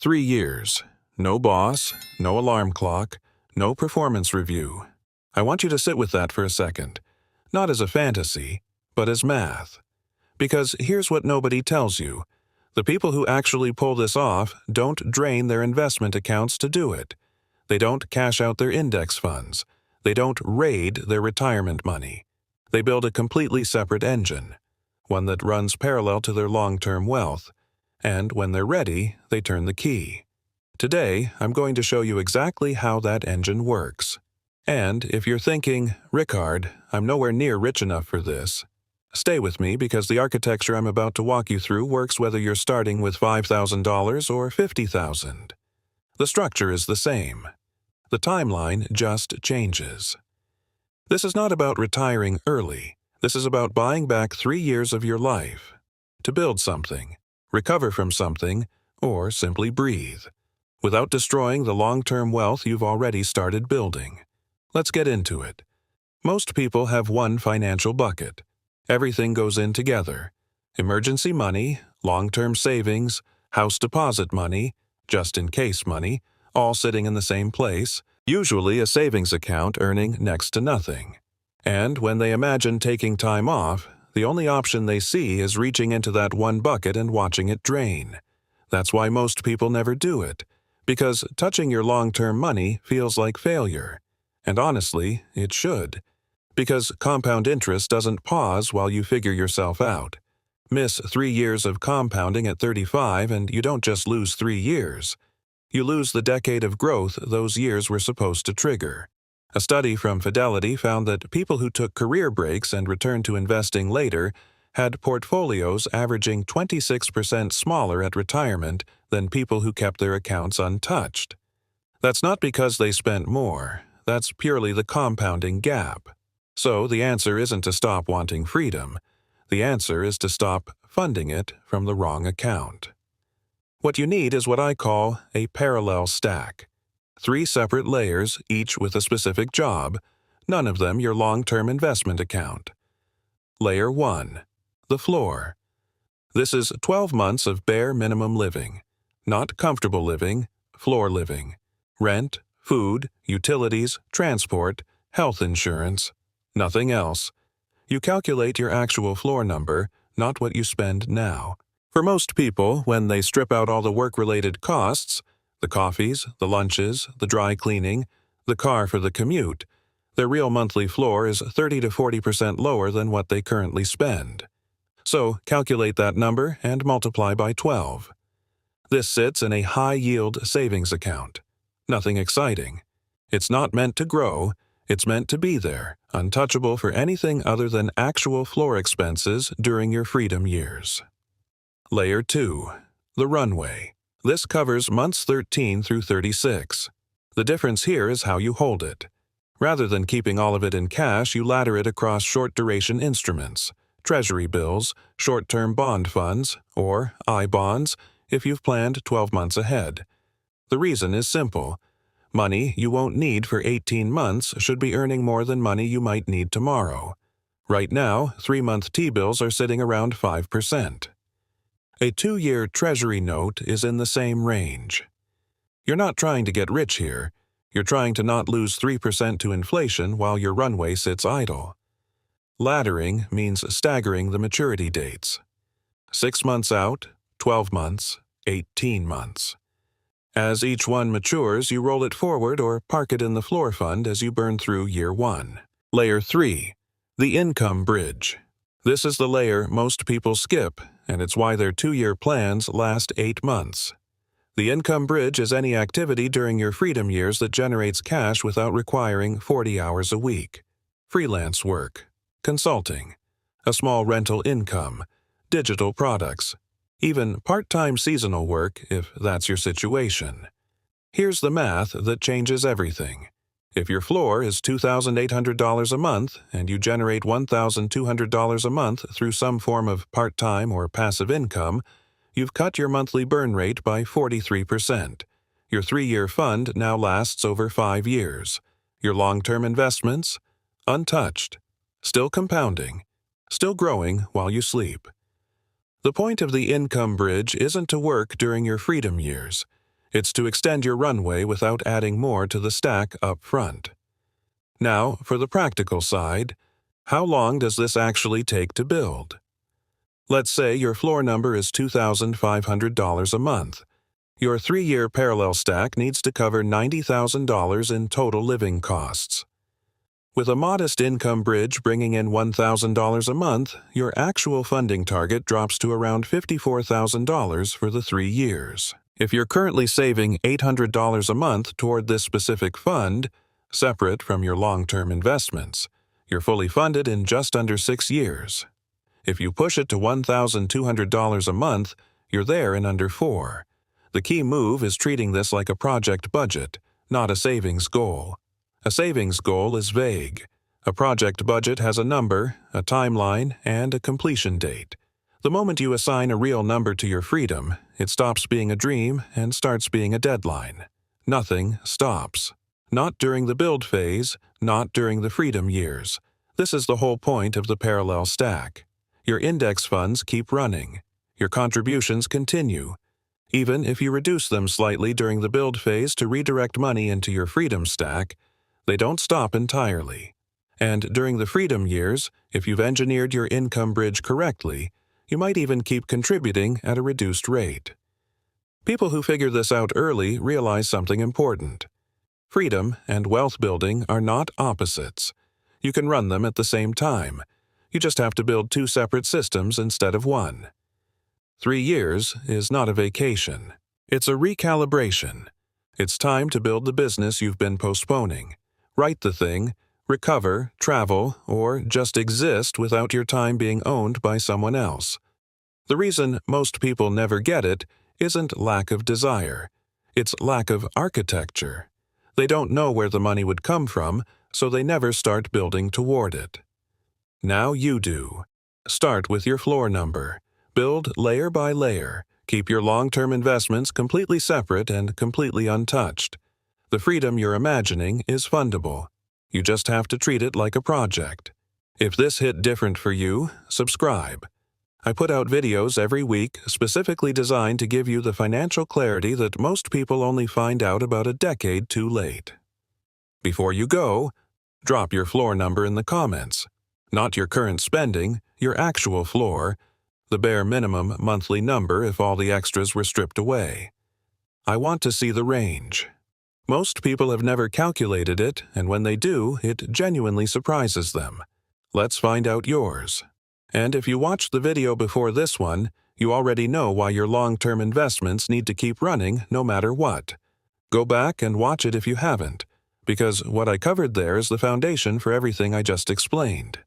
3 years. No boss, no alarm clock, no performance review. I want you to sit with that for a second. Not as a fantasy, but as math. Because here's what nobody tells you. The people who actually pull this off don't drain their investment accounts to do it. They don't cash out their index funds. They don't raid their retirement money. They build a completely separate engine, one that runs parallel to their long-term wealth. And when they're ready, they turn the key. Today, I'm going to show you exactly how that engine works. And if you're thinking, Rickard, I'm nowhere near rich enough for this, stay with me because the architecture I'm about to walk you through works whether you're starting with $5,000 or $50,000. The structure is the same. The timeline just changes. This is not about retiring early. This is about buying back 3 years of your life to build something, recover from something, or simply breathe, without destroying the long-term wealth you've already started building. Let's get into it. Most people have one financial bucket. Everything goes in together. Emergency money, long-term savings, house deposit money, just-in-case money, all sitting in the same place, usually a savings account earning next to nothing. And when they imagine taking time off, the only option they see is reaching into that one bucket and watching it drain. That's why most people never do it, because touching your long-term money feels like failure. And honestly, it should. Because compound interest doesn't pause while you figure yourself out. Miss 3 years of compounding at 35 and you don't just lose 3 years. You lose the decade of growth those years were supposed to trigger. A study from Fidelity found that people who took career breaks and returned to investing later had portfolios averaging 26% smaller at retirement than people who kept their accounts untouched. That's not because they spent more. That's purely the compounding gap. So the answer isn't to stop wanting freedom. The answer is to stop funding it from the wrong account. What you need is what I call a parallel stack. 3 separate layers, each with a specific job, none of them your long-term investment account. Layer 1. The floor. This is 12 months of bare minimum living. Not comfortable living, floor living. Rent, food, utilities, transport, health insurance. Nothing else. You calculate your actual floor number, not what you spend now. For most people, when they strip out all the work-related costs, the coffees, the lunches, the dry cleaning, the car for the commute, their real monthly floor is 30 to 40% lower than what they currently spend. So calculate that number and multiply by 12. This sits in a high-yield savings account. Nothing exciting. It's not meant to grow. It's meant to be there, untouchable for anything other than actual floor expenses during your freedom years. Layer 2. The Runway. This covers months 13 through 36. The difference here is how you hold it. Rather than keeping all of it in cash, you ladder it across short-duration instruments, treasury bills, short-term bond funds, or I-bonds if you've planned 12 months ahead. The reason is simple. Money you won't need for 18 months should be earning more than money you might need tomorrow. Right now, 3-month T-bills are sitting around 5%. A 2-year Treasury note is in the same range. You're not trying to get rich here. You're trying to not lose 3% to inflation while your runway sits idle. Laddering means staggering the maturity dates. 6 months out, 12 months, 18 months. As each one matures, you roll it forward or park it in the floor fund as you burn through year 1. Layer 3. The income bridge. This is the layer most people skip, and it's why their 2-year plans last 8 months. The income bridge is any activity during your freedom years that generates cash without requiring 40 hours a week. Freelance work, consulting, a small rental income, digital products, even part-time seasonal work if that's your situation. Here's the math that changes everything. If your floor is $2,800 a month and you generate $1,200 a month through some form of part-time or passive income, you've cut your monthly burn rate by 43%. Your 3-year fund now lasts over 5 years. Your long-term investments? Untouched. Still compounding. Still growing while you sleep. The point of the income bridge isn't to work during your freedom years. It's to extend your runway without adding more to the stack up front. Now, for the practical side, how long does this actually take to build? Let's say your floor number is $2,500 a month. Your 3-year parallel stack needs to cover $90,000 in total living costs. With a modest income bridge bringing in $1,000 a month, your actual funding target drops to around $54,000 for the 3 years. If you're currently saving $800 a month toward this specific fund, separate from your long-term investments, you're fully funded in just under 6 years. If you push it to $1,200 a month, you're there in under 4. The key move is treating this like a project budget, not a savings goal. A savings goal is vague. A project budget has a number, a timeline, and a completion date. The moment you assign a real number to your freedom, it stops being a dream and starts being a deadline. Nothing stops. Not during the build phase, not during the freedom years. This is the whole point of the parallel stack. Your index funds keep running. Your contributions continue. Even if you reduce them slightly during the build phase to redirect money into your freedom stack, they don't stop entirely. And during the freedom years, if you've engineered your income bridge correctly, you might even keep contributing at a reduced rate. People who figure this out early realize something important. Freedom and wealth building are not opposites. You can run them at the same time. You just have to build 2 separate systems instead of 1. 3 years is not a vacation. It's a recalibration. It's time to build the business you've been postponing. Write the thing, recover, travel, or just exist without your time being owned by someone else. The reason most people never get it isn't lack of desire. It's lack of architecture. They don't know where the money would come from, so they never start building toward it. Now you do. Start with your floor number. Build layer by layer. Keep your long-term investments completely separate and completely untouched. The freedom you're imagining is fundable. You just have to treat it like a project. If this hit different for you, subscribe. I put out videos every week specifically designed to give you the financial clarity that most people only find out about a decade too late. Before you go, drop your floor number in the comments. Not your current spending, your actual floor, the bare minimum monthly number if all the extras were stripped away. I want to see the range. Most people have never calculated it, and when they do, it genuinely surprises them. Let's find out yours. And if you watched the video before this one, you already know why your long-term investments need to keep running no matter what. Go back and watch it if you haven't, because what I covered there is the foundation for everything I just explained.